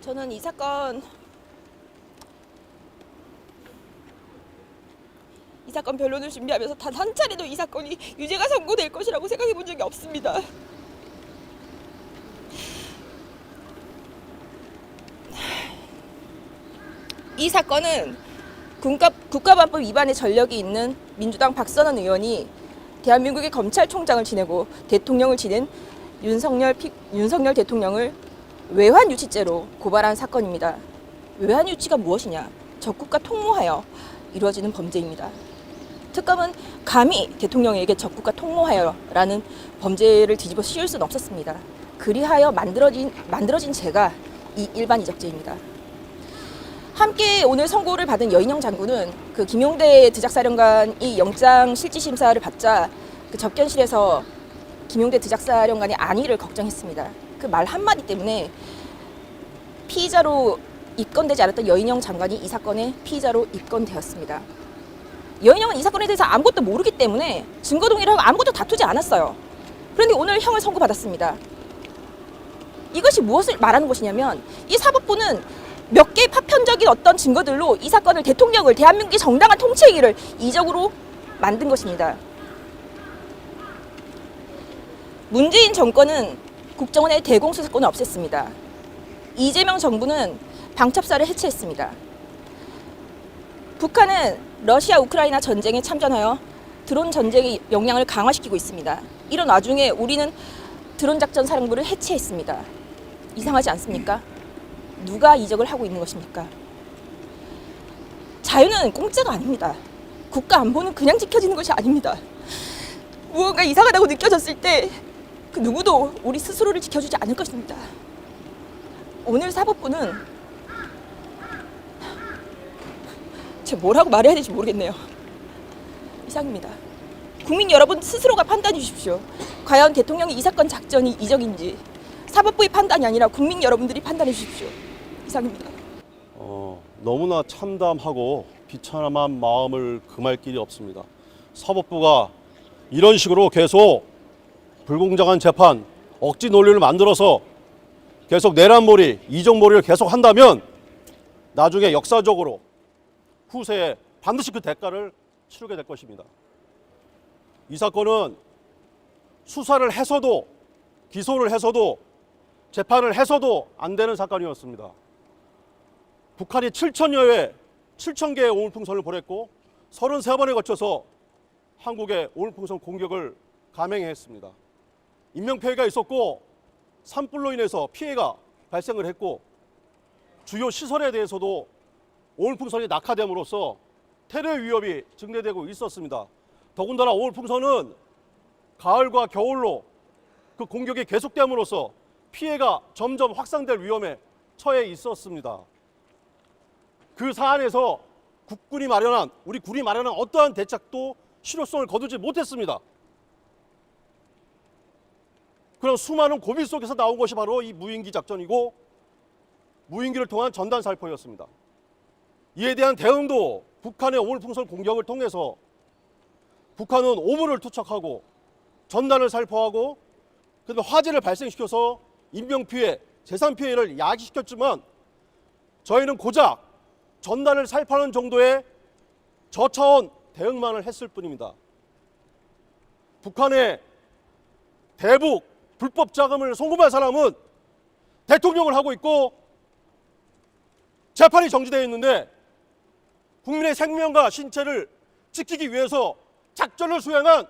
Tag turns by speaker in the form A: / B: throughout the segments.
A: 저는 이 사건 변론을 준비하면서 단 한 차례도 이 사건이 유죄가 선고될 것이라고 생각해 본 적이 없습니다. 이 사건은 국가반법 위반의 전력이 있는 민주당 박선원 의원이 대한민국의 검찰총장을 지내고 대통령을 지낸 윤석열 대통령을 외환유치죄로 고발한 사건입니다. 외환유치가 무엇이냐? 적국과 통모하여 이루어지는 범죄입니다. 특검은 감히 대통령에게 적국과 통모하여라는 범죄를 뒤집어 씌울 수는 없었습니다. 그리하여 만들어진 죄가 이 일반 이적죄입니다. 함께 오늘 선고를 받은 여인영 장군은 그 김용대 드작사령관이 영장 실질심사를 받자 그 접견실에서 김용대 드작사령관의 안위를 걱정했습니다. 그 말 한마디 때문에 피의자로 입건되지 않았던 여인영 장관이 이 사건의 피의자로 입건되었습니다. 여인영은 이 사건에 대해서 아무것도 모르기 때문에 증거동의를 하고 아무것도 다투지 않았어요. 그런데 오늘 형을 선고받았습니다. 이것이 무엇을 말하는 것이냐면 이 사법부는 몇 개의 파편적인 어떤 증거들로 이 사건을 대한민국의 정당한 통치행위를 이적으로 만든 것입니다. 문재인 정권은 국정원의 대공수사권을 없앴습니다. 이재명 정부는 방첩사를 해체했습니다. 북한은 러시아 우크라이나 전쟁에 참전하여 드론 전쟁의 역량을 강화시키고 있습니다. 이런 와중에 우리는 드론 작전 사령부를 해체했습니다. 이상하지 않습니까? 누가 이적을 하고 있는 것입니까? 자유는 공짜가 아닙니다. 국가 안보는 그냥 지켜지는 것이 아닙니다. 무언가 이상하다고 느껴졌을 때 그 누구도 우리 스스로를 지켜주지 않을 것입니다. 오늘 사법부는 제가 뭐라고 말해야 될지 모르겠네요. 이상입니다. 국민 여러분 스스로가 판단해 주십시오. 과연 대통령이 이 사건 작전이 이적인지 사법부의 판단이 아니라 국민 여러분들이 판단해 주십시오. 이상입니다.
B: 너무나 참담하고 비참한 마음을 금할 길이 없습니다. 사법부가 이런 식으로 계속 불공정한 재판, 억지 논리를 만들어서 계속 내란몰이, 이적몰이를 계속 한다면 나중에 역사적으로 후세에 반드시 그 대가를 치르게 될 것입니다. 이 사건은 수사를 해서도 기소를 해서도 재판을 해서도 안 되는 사건이었습니다. 북한이 7,000개의 오물풍선을 보냈고 33번에 거쳐서 한국의 오물풍선 공격을 감행했습니다. 인명피해가 있었고 산불로 인해서 피해가 발생을 했고 주요 시설에 대해서도 오물풍선이 낙하됨으로써 테러 위협이 증대되고 있었습니다. 더군다나 오물풍선은 가을과 겨울로 그 공격이 계속됨으로써 피해가 점점 확산될 위험에 처해 있었습니다. 그 사안에서 우리 군이 마련한 어떠한 대책도 실효성을 거두지 못했습니다. 그런 수많은 고민 속에서 나온 것이 바로 이 무인기 작전이고 무인기를 통한 전단 살포였습니다. 이에 대한 대응도 북한의 오물풍선 공격을 통해서 북한은 오물을 투척하고 전단을 살포하고 그다음에 화재를 발생시켜서 인명피해, 재산피해를 야기시켰지만 저희는 고작 전단을 살포하는 정도의 저차원 대응만을 했을 뿐입니다. 북한의 대북 불법 자금을 송금한 사람은 대통령을 하고 있고 재판이 정지되어 있는데 국민의 생명과 신체를 지키기 위해서 작전을 수행한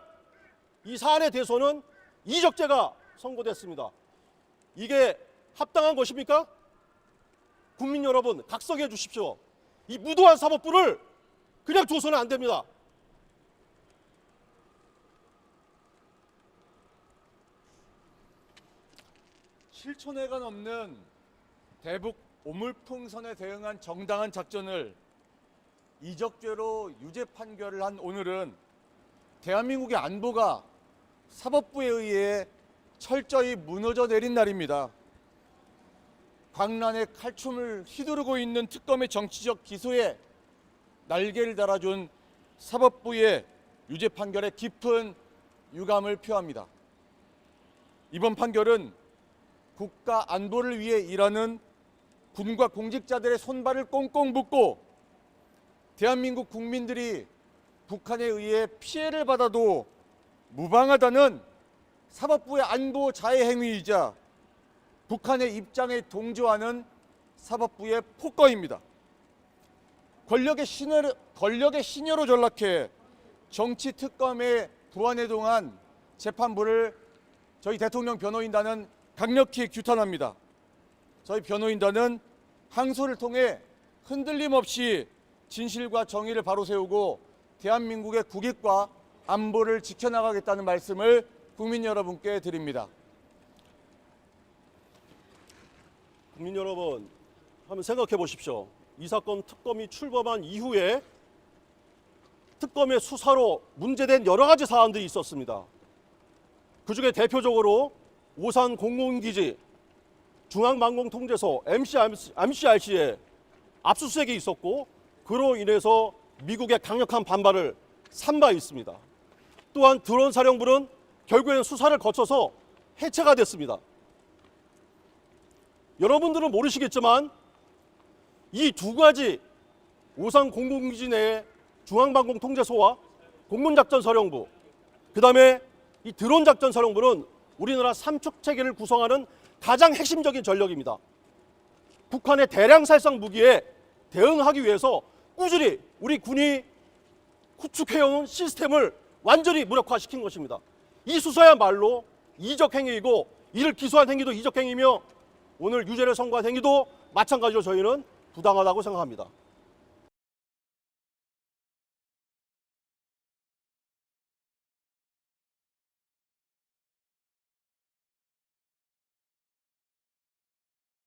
B: 이 사안에 대해서는 이적죄가 선고됐습니다. 이게 합당한 것입니까? 국민 여러분 각성해 주십시오. 이 무도한 사법부를 그냥 둬서는 안 됩니다.
C: 실천회가 넘는 대북 오물풍선에 대응한 정당한 작전을 이적죄로 유죄 판결을 한 오늘은 대한민국의 안보가 사법부에 의해 철저히 무너져 내린 날입니다. 광란의 칼춤을 휘두르고 있는 특검의 정치적 기소에 날개를 달아준 사법부의 유죄 판결에 깊은 유감을 표합니다. 이번 판결은 국가 안보를 위해 일하는 군과 공직자들의 손발을 꽁꽁 묶고 대한민국 국민들이 북한에 의해 피해를 받아도 무방하다는 사법부의 안보 자해 행위이자 북한의 입장에 동조하는 사법부의 폭거입니다. 권력의 신여로 전락해 정치 특검에 부안해동한 재판부를 저희 대통령 변호인단은 강력히 규탄합니다. 저희 변호인단은 항소를 통해 흔들림 없이 진실과 정의를 바로 세우고 대한민국의 국익과 안보를 지켜나가겠다는 말씀을 국민 여러분께 드립니다.
B: 국민 여러분, 한번 생각해 보십시오. 이 사건 특검이 출범한 이후에 특검의 수사로 문제된 여러 가지 사안들이 있었습니다. 그중에 대표적으로 오산 공군기지, 중앙망공통제소, MCRC에 압수수색이 있었고 그로 인해서 미국의 강력한 반발을 산 바 있습니다. 또한 드론 사령부는 결국에는 수사를 거쳐서 해체가 됐습니다. 여러분들은 모르시겠지만 이 두 가지 오산 공군기지 내의 중앙방공통제소와 공군작전사령부, 그 다음에 이 드론작전사령부는 우리나라 삼축체계를 구성하는 가장 핵심적인 전력입니다. 북한의 대량 살상 무기에 대응하기 위해서 꾸준히 우리 군이 구축해온 시스템을 완전히 무력화시킨 것입니다. 이 수사야말로 이적행위이고 이를 기소한 행위도 이적행위이며 오늘 유죄를 선고한 행위도 마찬가지로 저희는 부당하다고 생각합니다.